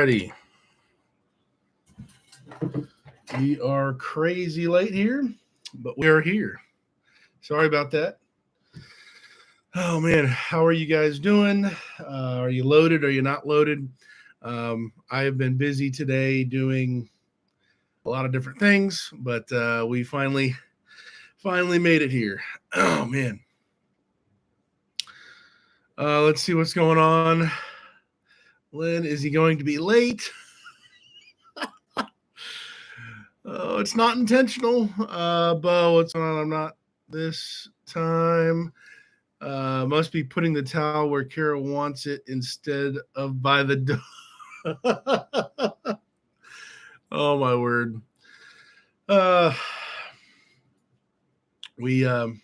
righty. We are crazy late here, but we are here. Sorry about that. Oh man, how are you guys doing? Are you loaded? Are you not loaded? I have been busy today doing a lot of different things, but we finally made it here. Oh man. Let's see what's going on. Lynn, is he going to be late? Oh, it's not intentional. Bo, what's going on? I'm not this time. Must be putting the towel where Kara wants it instead of by the door. Oh my word. We do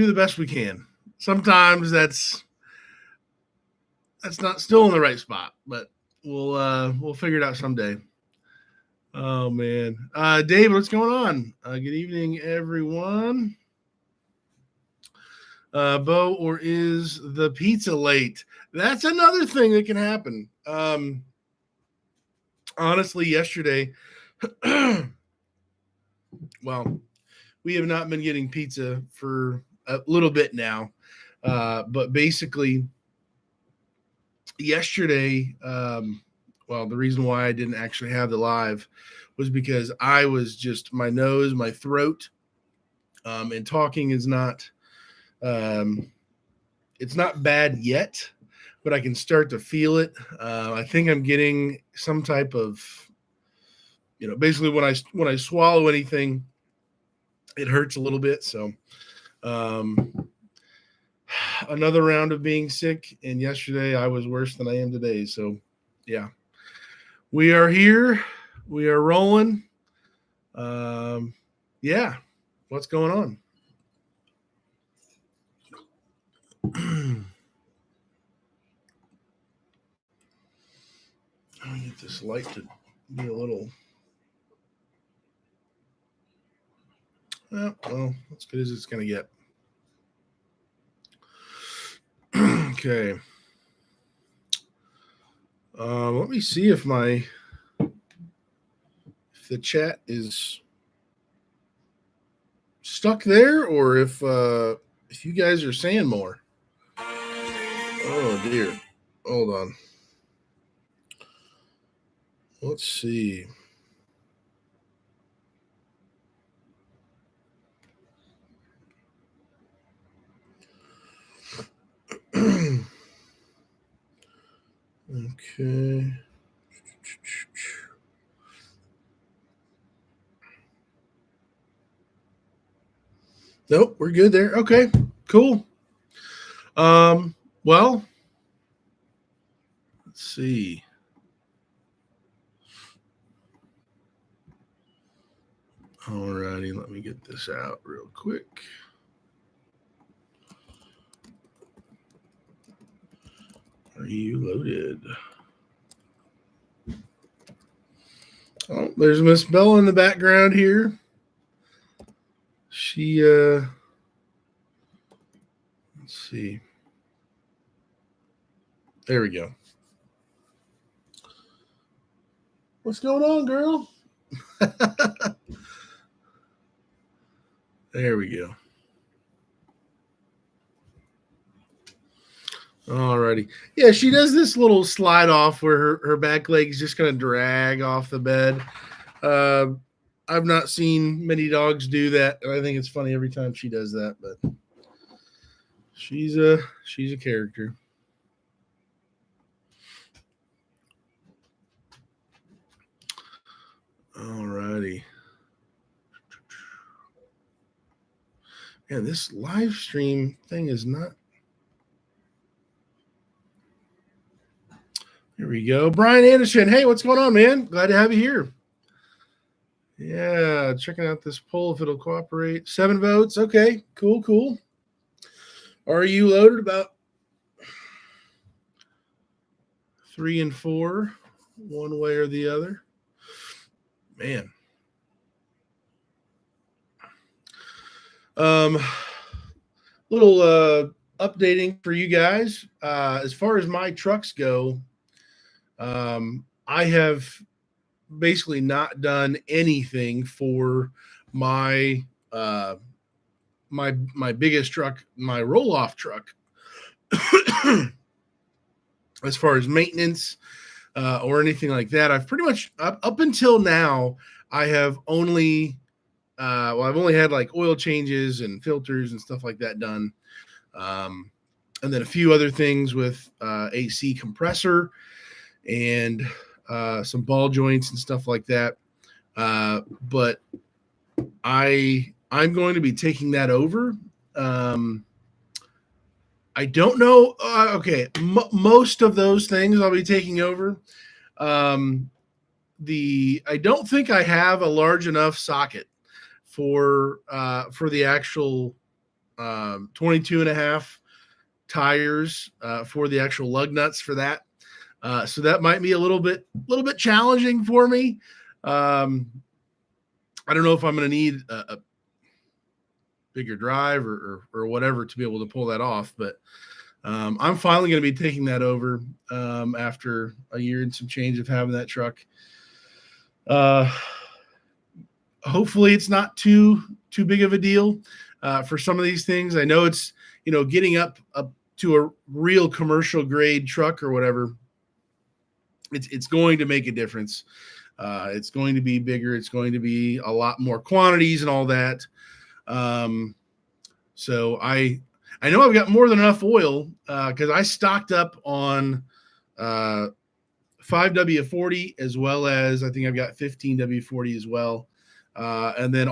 the best we can. Sometimes that's not still in the right spot, but we'll figure it out someday. Oh man, David, what's going on? Good evening, everyone. Bo, or is the pizza late? That's another thing that can happen. Honestly, yesterday, well, we have not been getting pizza for a little bit now, but basically, yesterday, well, the reason why I didn't actually have the live was because I was just my nose, my throat, and talking is not. It's not bad yet, but I can start to feel it. I think I'm getting some type of, basically when I swallow anything, it hurts a little bit. So, another round of being sick, and yesterday I was worse than I am today. So, yeah, we are here. We are rolling. Yeah, what's going on? I get this light to be a little. Well, as good as it's going to get. Okay. Let me see if the chat is stuck there, or if you guys are saying more. Oh dear. Hold on. Let's see. Okay. Nope, we're good there. Okay, cool. Well, let's see. Alrighty, let me get this out real quick. Are you loaded? Oh, there's Miss Bella in the background here. She, let's see. There we go. What's going on, girl? There we go. Alrighty. Yeah, she does this little slide off where her back leg's just going to drag off the bed. I've not seen many dogs do that, and I think it's funny every time she does that, but she's a character. Alrighty. Man, this live stream thing is not. Here we go. Brian Anderson. Hey, what's going on, man? Glad to have you here. Yeah, checking out this poll if it'll cooperate. 7 votes. Okay, cool. Are you loaded? About 3 and 4, one way or the other. Man. Little updating for you guys. As far as my trucks go, I have basically not done anything for my my biggest truck, my roll-off truck, as far as maintenance or anything like that. I've pretty much up until now, I have only I've only had like oil changes and filters and stuff like that done, and then a few other things with AC compressor and some ball joints and stuff like that. But I'm going to be taking that over. I don't know. Okay, most of those things I'll be taking over. I don't think I have a large enough socket for the actual 22 and a half tires for the actual lug nuts for that. So that might be a little bit challenging for me. I don't know if I'm going to need a bigger drive or whatever to be able to pull that off, but I'm finally going to be taking that over after a year and some change of having that truck. Hopefully it's not too big of a deal for some of these things. I know it's, getting up to a real commercial grade truck or whatever. It's going to make a difference. It's going to be bigger. It's going to be a lot more quantities and all that. So I know I've got more than enough oil because I stocked up on 5W40 as well as I think I've got 15W40 as well. And then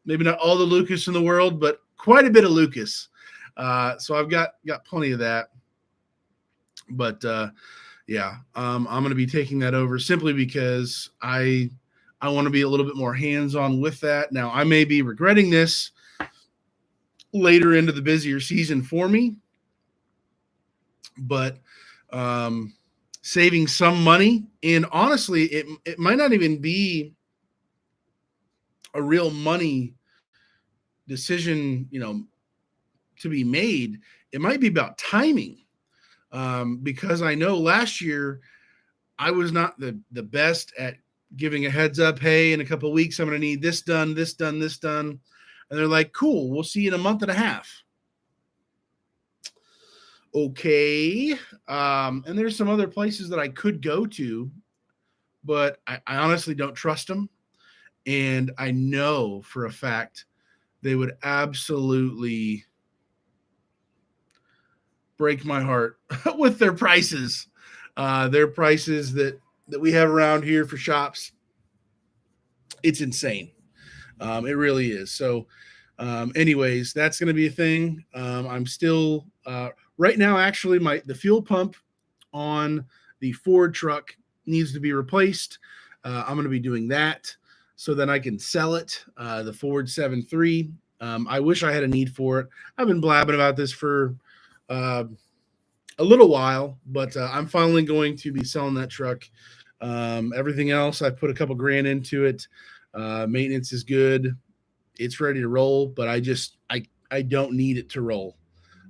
maybe not all the Lucas in the world, but quite a bit of Lucas. So I've got plenty of that. But yeah, I'm going to be taking that over simply because I want to be a little bit more hands-on with that. Now, I may be regretting this later into the busier season for me, but saving some money, and honestly, it might not even be a real money decision, to be made. It might be about timing, because I know last year I was not the best at giving a heads up. Hey, in a couple of weeks, I'm going to need this done, this done, this done. And they're like, cool, we'll see you in a month and a half. Okay. And there's some other places that I could go to, but I honestly don't trust them. And I know for a fact they would absolutely break my heart with their prices. Their prices that we have around here for shops. It's insane. It really is. So anyways, that's going to be a thing. I'm still right now, actually, the fuel pump on the Ford truck needs to be replaced. I'm going to be doing that so then I can sell it, the Ford 7.3. I wish I had a need for it. I've been blabbing about this for a little while, but I'm finally going to be selling that truck. Everything else, I put a couple grand into it. Maintenance is good. It's ready to roll, but I don't need it to roll,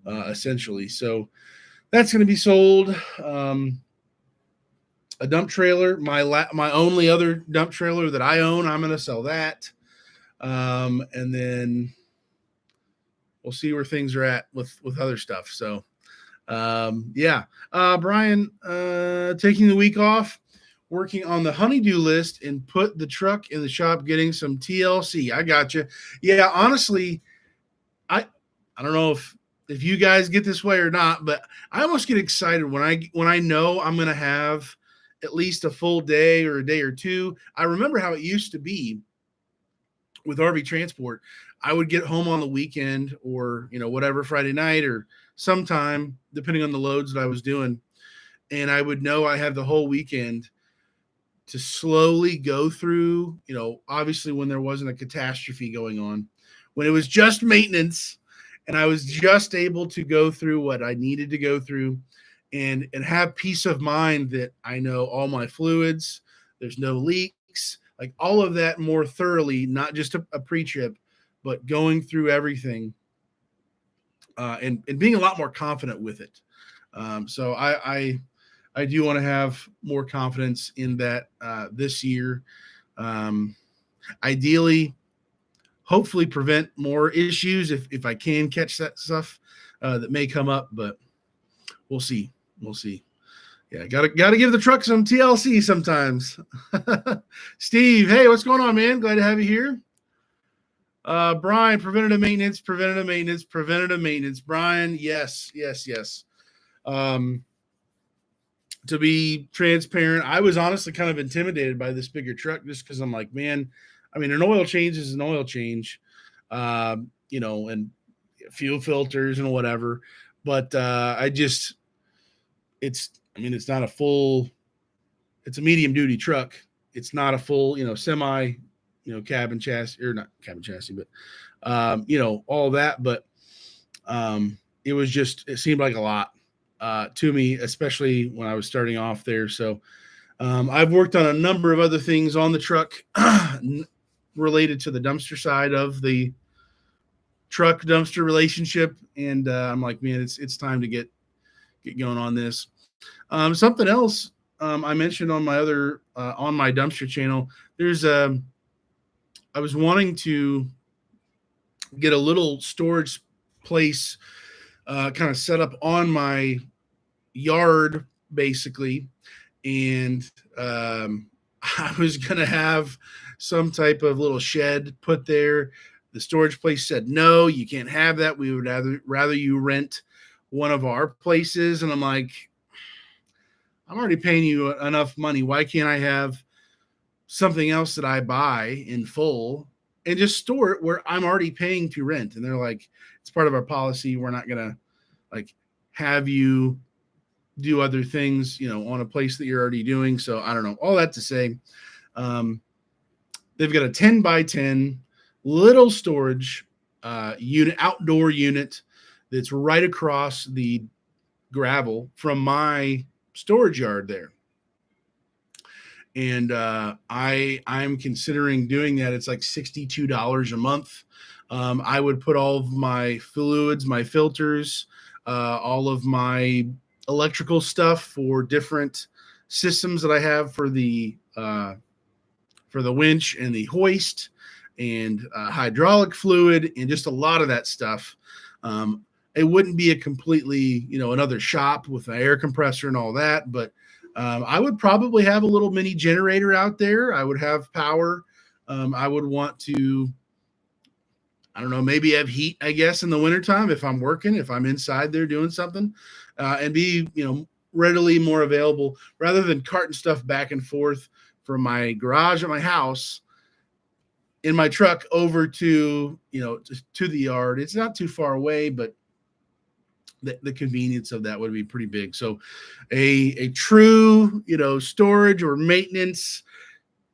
essentially. So that's going to be sold. A dump trailer, my only other dump trailer that I own, I'm going to sell that. And then we'll see where things are at with other stuff. So, yeah. Brian, taking the week off, working on the honeydew list and put the truck in the shop getting some TLC. I got you. Yeah, honestly, I don't know if you guys get this way or not, but I almost get excited when I know I'm going to have at least a full day or a day or two. I remember how it used to be with RV transport. I would get home on the weekend or, whatever, Friday night or sometime, depending on the loads that I was doing. And I would know I had the whole weekend to slowly go through, obviously when there wasn't a catastrophe going on, when it was just maintenance and I was just able to go through what I needed to go through and have peace of mind that I know all my fluids, there's no leaks, like all of that more thoroughly, not just a pre-trip, but going through everything and being a lot more confident with it. So I I do want to have more confidence in that this year. Um, Ideally, hopefully prevent more issues if I can catch that stuff that may come up, but we'll see. We'll see. Yeah, gotta give the truck some TLC sometimes. Steve, hey, what's going on, man? Glad to have you here. Brian, preventative maintenance. Brian, yes. Um, to be transparent, I was honestly kind of intimidated by this bigger truck just because I'm like, man, I mean, an oil change is an oil change, and fuel filters and whatever. But it's not a full, it's a medium duty truck. It's not a full, semi, cabin chassis, or not cabin chassis, but, all that. But it seemed like a lot to me, especially when I was starting off there. So I've worked on a number of other things on the truck related to the dumpster side of the truck dumpster relationship. And I'm like, man, it's time to get going on this. Something else I mentioned on my other on my dumpster channel. I was wanting to get a little storage place kind of set up on my yard, basically, and I was gonna have some type of little shed put there. The storage place said, no, you can't have that. We would rather you rent one of our places. And I'm like, I'm already paying you enough money. Why can't I have something else that I buy in full and just store it where I'm already paying to rent? And they're like, it's part of our policy. We're not going to have you do other things, on a place that you're already doing. So I don't know. All that to say, they've got a 10 by 10 little storage outdoor unit that's right across the gravel from my storage yard there. And I'm considering doing that. It's like $62 a month. I would put all of my fluids, my filters, all of my electrical stuff for different systems that I have for the winch and the hoist, and hydraulic fluid, and just a lot of that stuff. It wouldn't be a completely, another shop with an air compressor and all that, but I would probably have a little mini generator out there. I would have power. I would want to, I don't know, maybe have heat, I guess, in the wintertime if I'm working, if I'm inside there doing something, and be, readily more available rather than carting stuff back and forth from my garage at my house in my truck over to, to the yard. It's not too far away, but the convenience of that would be pretty big. So a true, storage or maintenance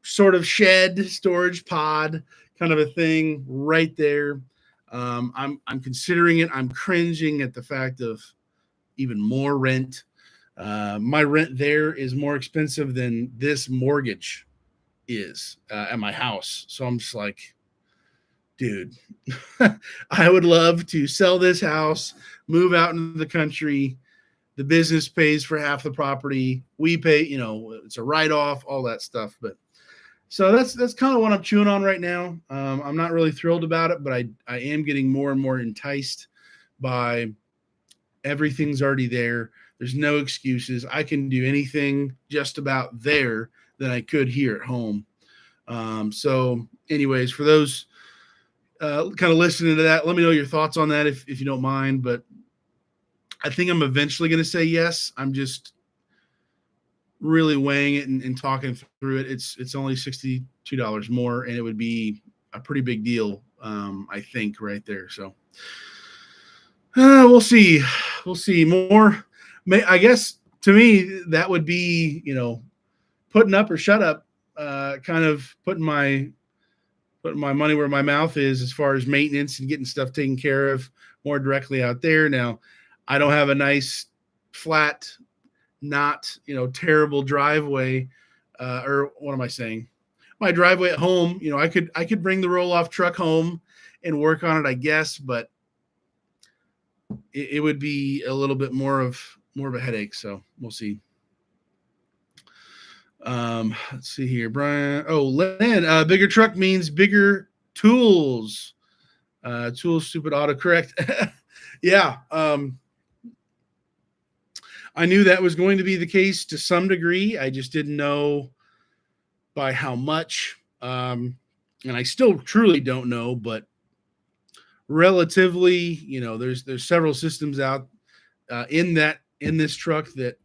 sort of shed, storage pod kind of a thing right there. I'm considering it. I'm cringing at the fact of even more rent. My rent there is more expensive than this mortgage is at my house. So I'm just like, dude, I would love to sell this house, move out into the country. The business pays for half the property. We pay, it's a write-off, all that stuff. But so that's kind of what I'm chewing on right now. I'm not really thrilled about it, but I am getting more and more enticed by everything's already there. There's no excuses. I can do anything just about there that I could here at home. So anyways, for those kind of listening to that, let me know your thoughts on that if you don't mind. But I think I'm eventually going to say yes. I'm just really weighing it and talking through it. It's only $62 more, and it would be a pretty big deal, I think, right there. So we'll see. We'll see. More, I guess, to me, that would be, putting up or shut up, kind of putting my money where my mouth is as far as maintenance and getting stuff taken care of more directly out there. Now, I don't have a nice, flat, not, terrible driveway, or what am I saying? My driveway at home, I could bring the roll-off truck home and work on it, I guess, but it would be a little bit more of a headache. So we'll see. Let's see here, Brian. Oh, Lynn, bigger truck means bigger tools. Tools, stupid autocorrect. Yeah. I knew that was going to be the case to some degree. I just didn't know by how much. And I still truly don't know, but relatively, there's several systems out in this truck that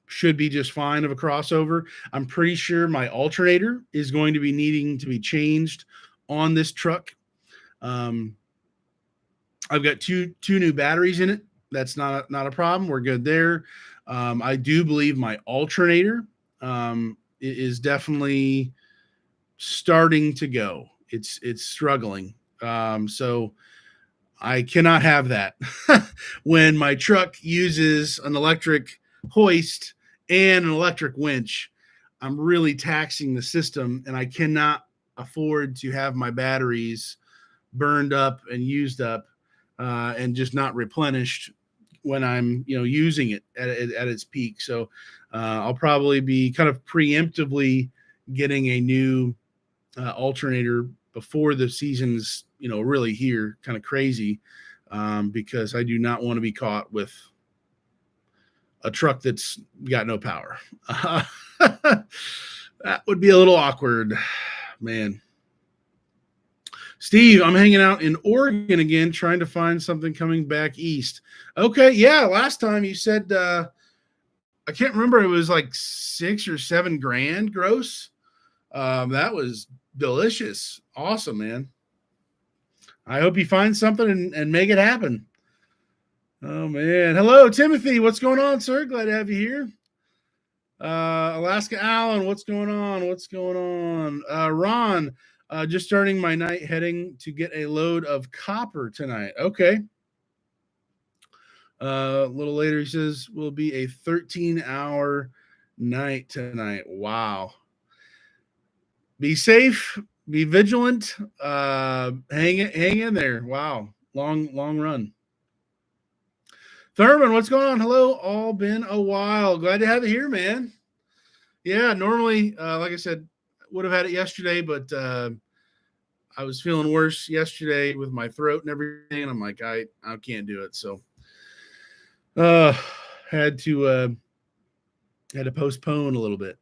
should be just fine of a crossover. I'm pretty sure my alternator is going to be needing to be changed on this truck. I've got two new batteries in it. That's not a problem. We're good there. I do believe my alternator is definitely starting to go. It's struggling. So I cannot have that when my truck uses an electric hoist and an electric winch. I'm really taxing the system, and I cannot afford to have my batteries burned up and used up and just not replenished when I'm using it at its peak. So I'll probably be kind of preemptively getting a new alternator before the season's really here, kind of crazy, because I do not want to be caught with a truck that's got no power. That would be a little awkward, man. Steve, I'm hanging out in Oregon again, trying to find something coming back east. Okay, yeah. Last time you said I can't remember. It was like $6 or $7 grand gross. That was delicious. Awesome, man. I hope you find something and make it happen. Oh, man. Hello, Timothy. What's going on, sir? Glad to have you here. Alaska Allen, what's going on? Ron, just starting my night, heading to get a load of copper tonight. Okay. A little later, he says, will be a 13-hour night tonight. Wow. Be safe. Be vigilant. Hang in there. Wow. Long run. Thurman, what's going on? Hello. All been a while. Glad to have you here, man. Yeah, normally, like I said, would have had it yesterday, but I was feeling worse yesterday with my throat and everything. And I'm like, I can't do it. So had to postpone a little bit.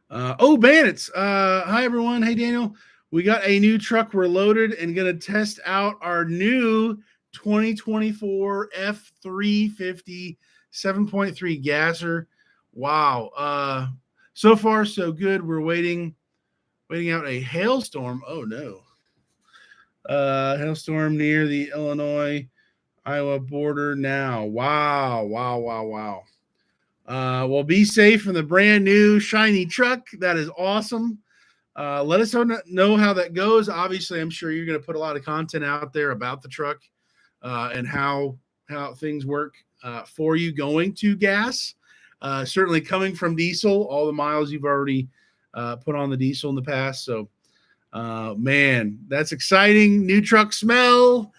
Bandits. Hi, everyone. Hey, Daniel. We got a new truck. We're loaded and going to test out our new 2024 F350 7.3 gasser. Wow. So far, so good. We're waiting out a hailstorm. Oh, no. Hailstorm near the Illinois-Iowa border now. Wow. Well, be safe in the brand new shiny truck. That is awesome. Let us know how that goes. Obviously, I'm sure you're going to put a lot of content out there about the truck and how things work for you going to gas. Certainly coming from diesel, all the miles you've already put on the diesel in the past. So, man, that's exciting. New truck smell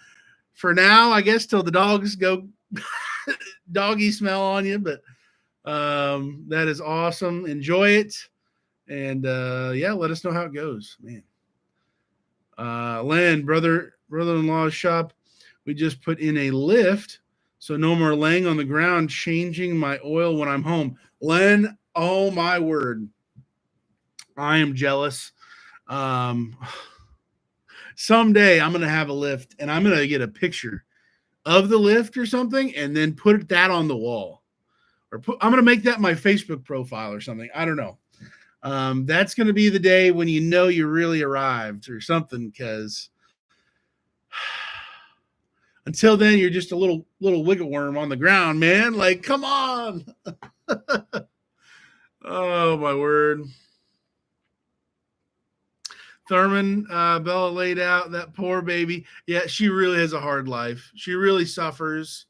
for now, I guess, till the dogs go doggy smell on you. But that is awesome. Enjoy it. And let us know how it goes, man. Len, brother-in-law's shop. We just put in a lift, so no more laying on the ground changing my oil when I'm home. Len, oh my word. I am jealous. Someday I'm going to have a lift and I'm going to get a picture of the lift or something and then put that on the wall. I'm going to make that my Facebook profile or something. I don't know. That's going to be the day when you really arrived or something, because until then you're just a little wiggle worm on the ground, man. Like, come on. Oh, my word. Thurman, Bella laid out that poor baby. Yeah, she really has a hard life. She really suffers.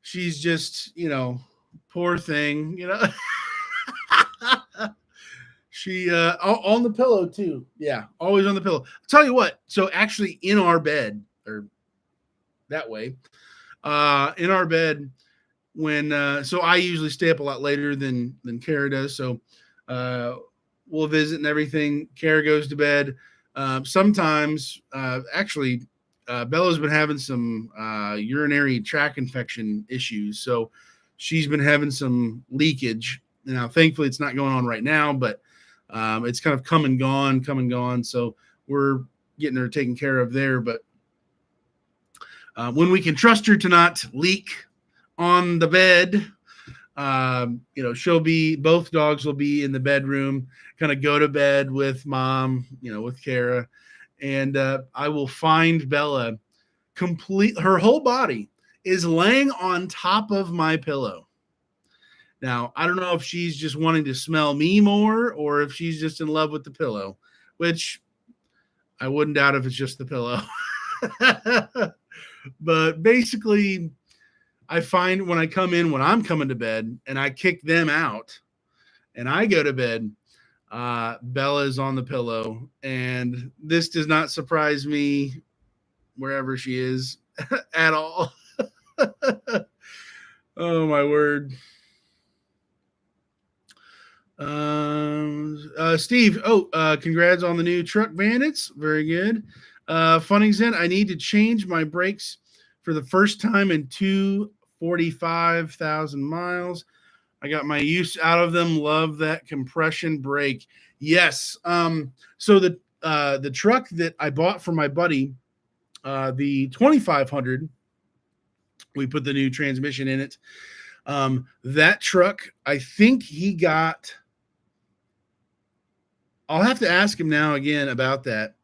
She's just, poor thing, She on the pillow too. Yeah, always on the pillow. I'll tell you what. So actually in our bed, or that way, in our bed, so I usually stay up a lot later than Kara does. So we'll visit and everything. Kara goes to bed. Sometimes, actually, Bella's been having some urinary tract infection issues. So she's been having some leakage. Now, thankfully, it's not going on right now, but it's kind of come and gone. So we're getting her taken care of there. But when we can trust her to not leak on the bed, both dogs will be in the bedroom, kind of go to bed with mom, with Kara. And I will find Bella her whole body is laying on top of my pillow. Now, I don't know if she's just wanting to smell me more or if she's just in love with the pillow, which I wouldn't doubt if it's just the pillow. But basically, I find when I come in, when I'm coming to bed and I kick them out and I go to bed, Bella is on the pillow. And this does not surprise me wherever she is at all. Oh, my word. Steve, congrats on the new truck bandits. Very good. Funnings in, I need to change my brakes for the first time in 245,000 miles. I got my use out of them. Love that compression brake. Yes. So the truck that I bought for my buddy, the 2500, we put the new transmission in it. That truck, I think he got, I'll have to ask him now again about that,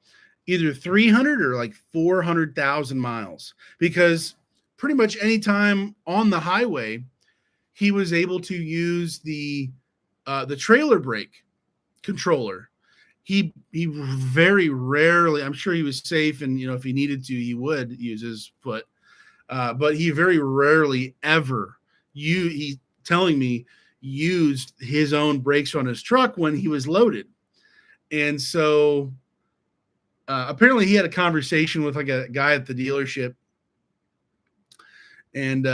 either 300 or like 400,000 miles, because pretty much any time on the highway, he was able to use the trailer brake controller. He very rarely, I'm sure he was safe, and if he needed to, he would use his foot, but he very rarely ever he telling me used his own brakes on his truck when he was loaded. And so apparently he had a conversation with like a guy at the dealership, and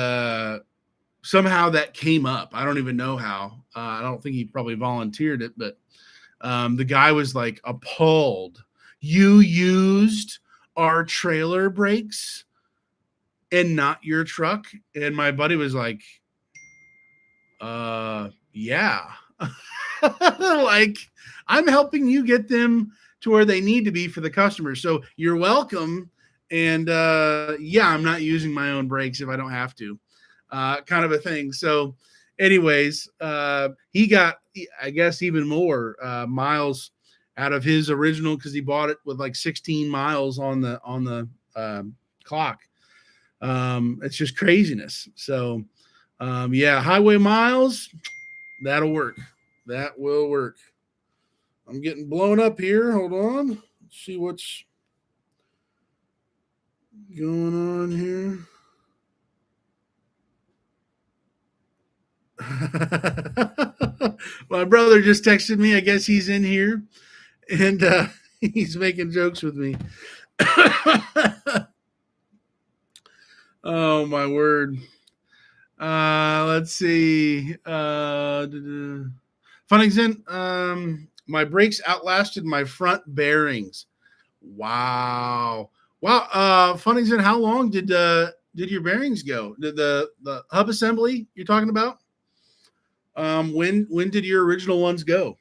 somehow that came up. I don't even know how. I don't think he probably volunteered it, but the guy was like appalled. You used our trailer brakes and not your truck? And my buddy was like, yeah. Like, I'm helping you get them to where they need to be for the customer. So you're welcome. And I'm not using my own brakes if I don't have to, kind of a thing. So anyways, he got, I guess, even more miles out of his original, because he bought it with like 16 miles on the clock. It's just craziness. So highway miles, that'll work. That will work. I'm getting blown up here. Hold on. Let's see what's going on here. My brother just texted me. I guess he's in here, and he's making jokes with me. Oh, my word. Let's see. Funnington, my brakes outlasted my front bearings. Wow. Funnington, how long did your bearings go? Did the hub assembly you're talking about? When did your original ones go?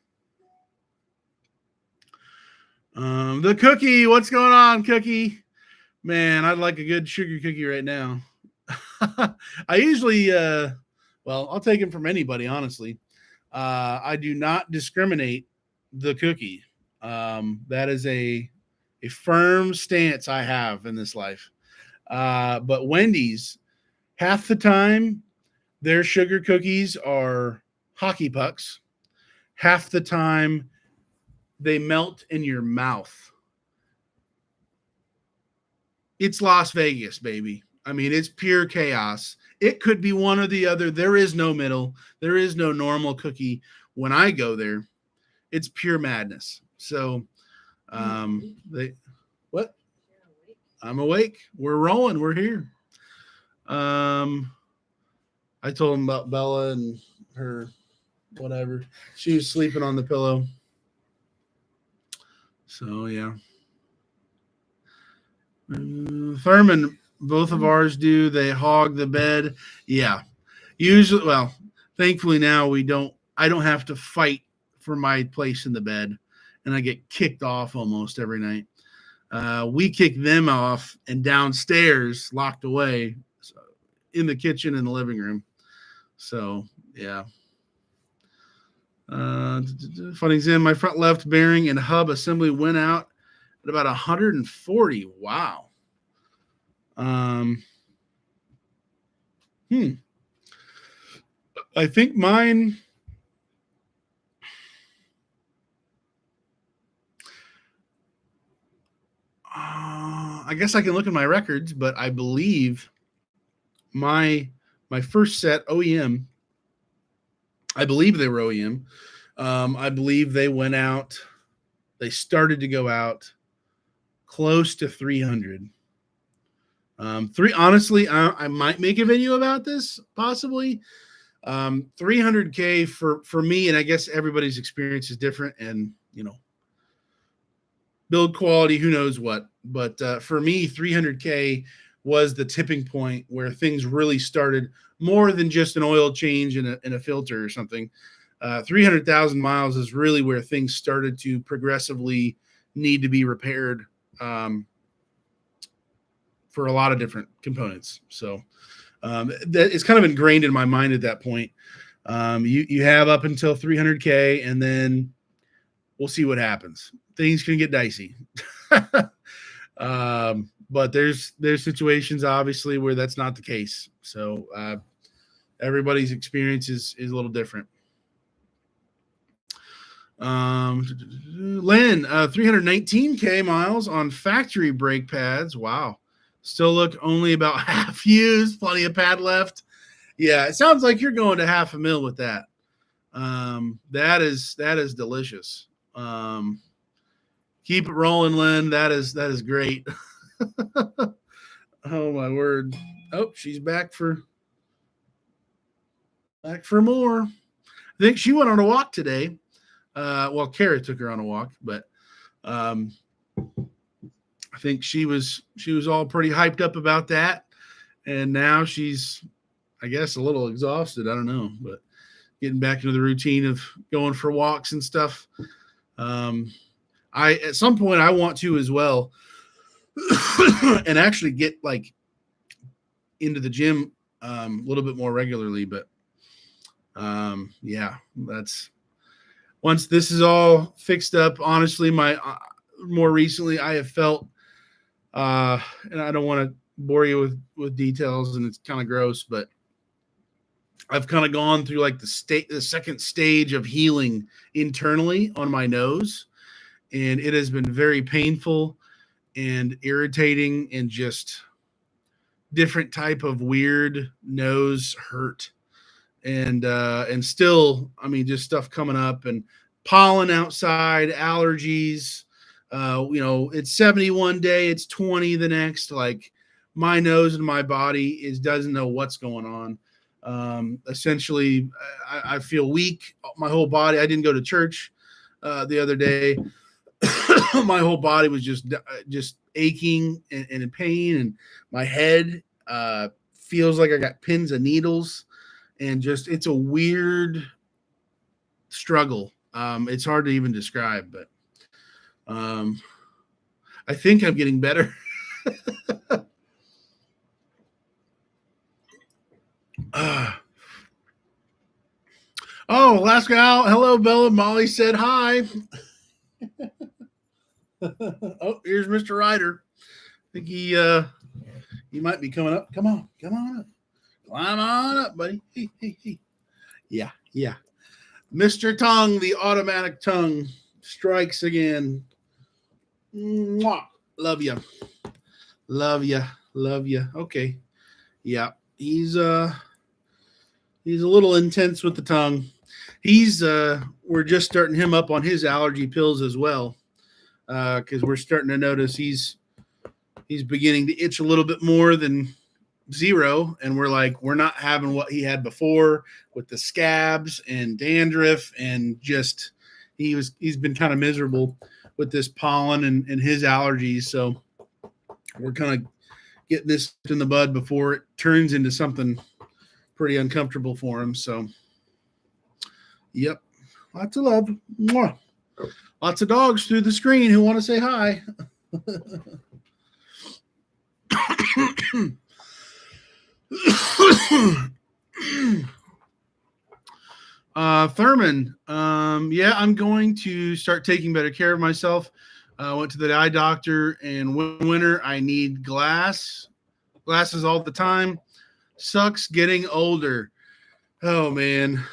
The cookie, what's going on, cookie? Man, I'd like a good sugar cookie right now. I usually, I'll take them from anybody, honestly. I do not discriminate the cookie. That is a firm stance I have in this life. But Wendy's, half the time, their sugar cookies are hockey pucks. Half the time, they melt in your mouth. It's Las Vegas, baby. I mean, it's pure chaos. It could be one or the other. There is no middle. There is no normal cookie. When I go there, it's pure madness. So, what? I'm awake. We're rolling. We're here. I told him about Bella and her whatever. She was sleeping on the pillow. So yeah. Thurman, both of ours do. They hog the bed. Yeah. Usually, well, thankfully now we don't. I don't have to fight for my place in the bed, and I get kicked off almost every night. We kick them off and downstairs, locked away, in the kitchen and the living room. So yeah. Funny Zim, my front left bearing and hub assembly went out at about 140. Wow. I think mine. I guess I can look at my records, but I believe my first set OEM. I believe they were OEM. I believe they went out. They started to go out close to 300. Honestly, I might make a video about this possibly. 300K for me, and I guess everybody's experience is different, and build quality, who knows what. But for me, 300K was the tipping point where things really started, more than just an oil change and a filter or something. 300,000 miles is really where things started to progressively need to be repaired for a lot of different components. So that it's kind of ingrained in my mind at that point. You have up until 300K, and then we'll see what happens. Things can get dicey. But there's situations obviously where that's not the case. So everybody's experience is a little different. Len, 319K miles on factory brake pads. Wow. Still look only about half used. Plenty of pad left. Yeah, it sounds like you're going to 500,000 with that. That is delicious. Keep it rolling, Len. That is great. Oh my word. Oh, she's back for more. I think she went on a walk today. Well, Kara took her on a walk, but I think she was all pretty hyped up about that. And now she's, I guess, a little exhausted. I don't know, but getting back into the routine of going for walks and stuff. At some point I want to as well and actually get like into the gym a little bit more regularly. But yeah, that's once this is all fixed up. Honestly, more recently I have felt, and I don't want to bore you with details, and it's kind of gross, but I've kind of gone through like the second stage of healing internally on my nose, and it has been very painful and irritating and just different type of weird nose hurt. And still, I mean, just stuff coming up and pollen outside, allergies. It's 71 day, it's 20 the next. Like my nose and my body doesn't know what's going on. Essentially, I feel weak. My whole body. I didn't go to church the other day. My whole body was just aching and in pain, and my head feels like I got pins and needles. And it's a weird struggle. It's hard to even describe, but I think I'm getting better. Last guy. Hello, Bella. Molly said hi. Oh, here's Mr. Ryder. I think he might be coming up. Come on up. Climb on up, buddy. Hey. Yeah. Mr. Tongue, the automatic tongue, strikes again. Mwah. Love you. Okay. Yeah. He's a little intense with the tongue. We're just starting him up on his allergy pills as well. Because we're starting to notice he's beginning to itch a little bit more than zero, and we're not having what he had before with the scabs and dandruff, and just he's been kind of miserable with this pollen and his allergies. So we're kind of getting this in the bud before it turns into something pretty uncomfortable for him. So yep, lots of love. Mwah. Lots of dogs through the screen who want to say hi. Thurman, yeah, I'm going to start taking better care of myself. Went to the eye doctor, and winter I need glasses all the time. Sucks getting older. Oh man,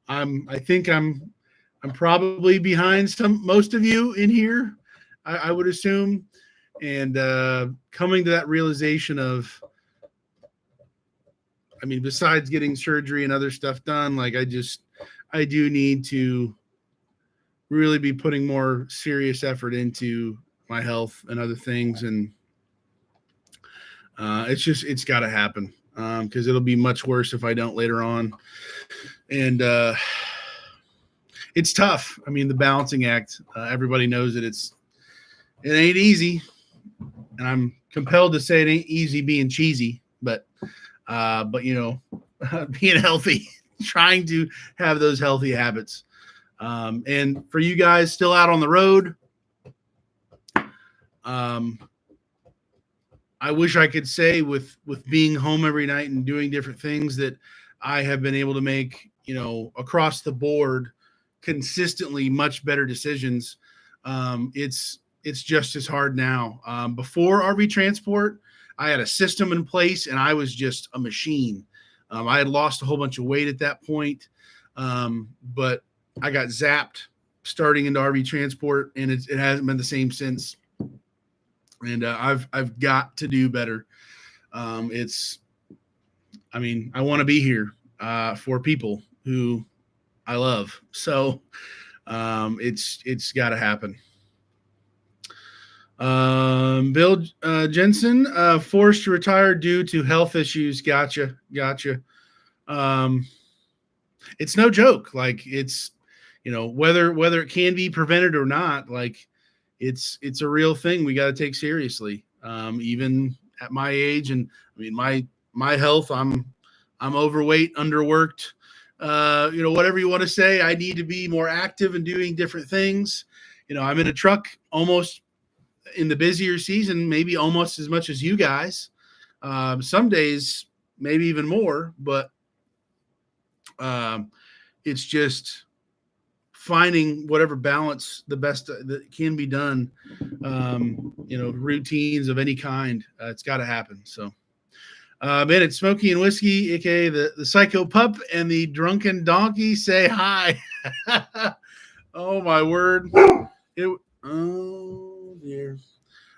I think I'm probably behind most of you in here. I would assume, and coming to that realization of, I mean, besides getting surgery and other stuff done, like I do need to really be putting more serious effort into my health and other things. And it's got to happen, because it'll be much worse if I don't later on. And it's tough. I mean, the balancing act, everybody knows that it ain't easy. And I'm compelled to say it ain't easy being cheesy, but you know, being healthy, trying to have those healthy habits. And for you guys still out on the road, I wish I could say with being home every night and doing different things that I have been able to make, you know, across the board consistently much better decisions. It's just as hard now. Before RV transport, I had a system in place and I was just a machine. I had lost a whole bunch of weight at that point, but I got zapped starting into RV transport, and it hasn't been the same since. And I've got to do better. I want to be here for people who I love. So it's got to happen. Bill Jensen, forced to retire due to health issues. Gotcha. It's no joke. Like, it's, you know, whether it can be prevented or not, like it's a real thing we got to take seriously. Even at my age, and I mean, my health, I'm overweight, underworked, you know, whatever you want to say. I need to be more active and doing different things. You know, I'm in a truck almost in the busier season, maybe almost as much as you guys. Some days, maybe even more, but it's just finding whatever balance the best that can be done. You know, routines of any kind, it's got to happen. So, man, it's Smokey and Whiskey, aka the Psycho Pup and the Drunken Donkey. Say hi. Oh my word! Oh dear.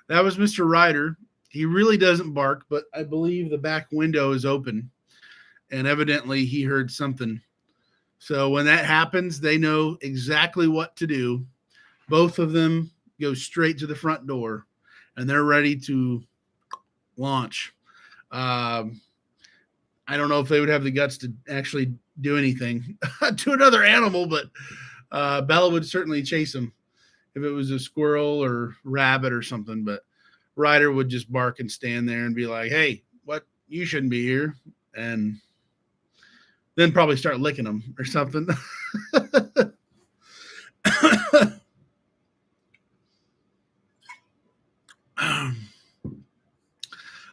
That was Mr. Ryder. He really doesn't bark, but I believe the back window is open, and evidently he heard something. So when that happens, they know exactly what to do. Both of them go straight to the front door, and they're ready to launch. I don't know if they would have the guts to actually do anything to another animal, but Bella would certainly chase him if it was a squirrel or rabbit or something. But Ryder would just bark and stand there and be like, "Hey, what? You shouldn't be here." And then probably start licking them or something.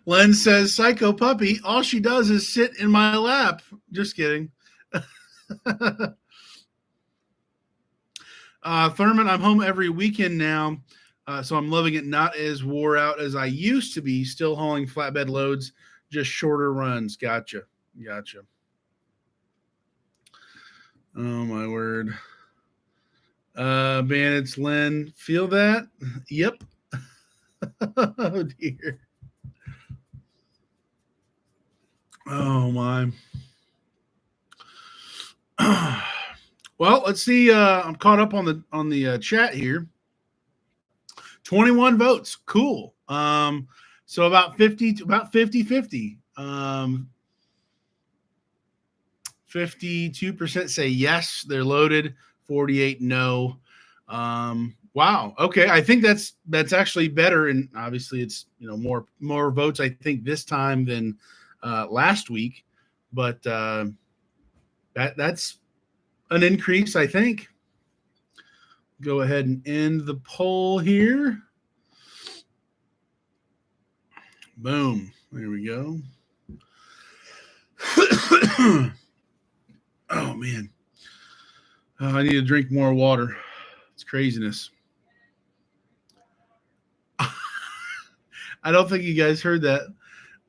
Len says, Psycho Puppy, all she does is sit in my lap. Just kidding. Thurman, I'm home every weekend now, so I'm loving it. Not as wore out as I used to be. Still hauling flatbed loads, just shorter runs. Gotcha. Oh, my word. Man, it's Len. Feel that? Yep. Oh, dear. Oh, my. Well, let's see. I'm caught up on the chat here. 21 votes. Cool. So about 50-50. 52% say yes, they're loaded. 48 no. Wow. Okay. I think that's actually better, and obviously it's more votes I think this time than last week, but that's an increase I think. Go ahead and end the poll here. Boom. There we go. Oh man. I need to drink more water. It's craziness. I don't think you guys heard that.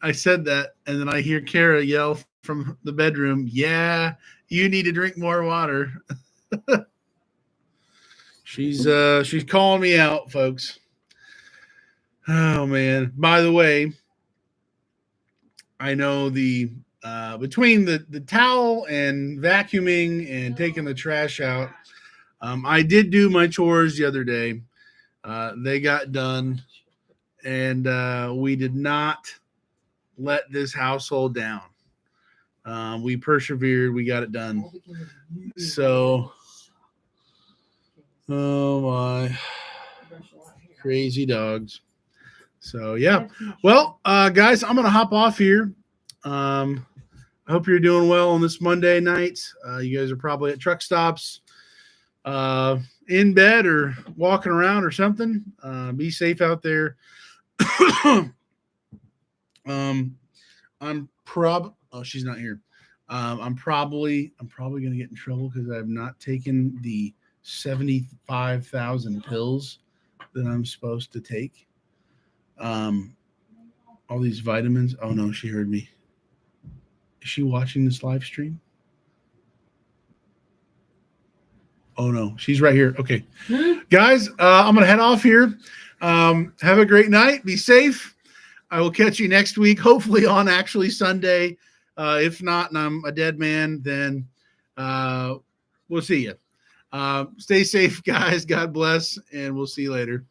I said that, and then I hear Kara yell from the bedroom, "Yeah, you need to drink more water." She's calling me out, folks. Oh man. By the way, I know the between the towel and vacuuming and taking the trash out, I did do my chores the other day. They got done, and we did not let this household down. We persevered. We got it done. So, oh my, crazy dogs. So yeah. Well, guys, I'm gonna hop off here. I hope you're doing well on this Monday night. You guys are probably at truck stops, in bed or walking around or something. Be safe out there. Oh, she's not here. I'm probably gonna get in trouble because I've not taken the 75,000 pills that I'm supposed to take. All these vitamins. Oh no, she heard me. Is she watching this live stream? Oh no, she's right here. Okay. Guys, I'm gonna head off here. Have a great night. Be safe. I will catch you next week, hopefully on actually Sunday. If not, and I'm a dead man, then we'll see you. Stay safe, guys. God bless, and we'll see you later.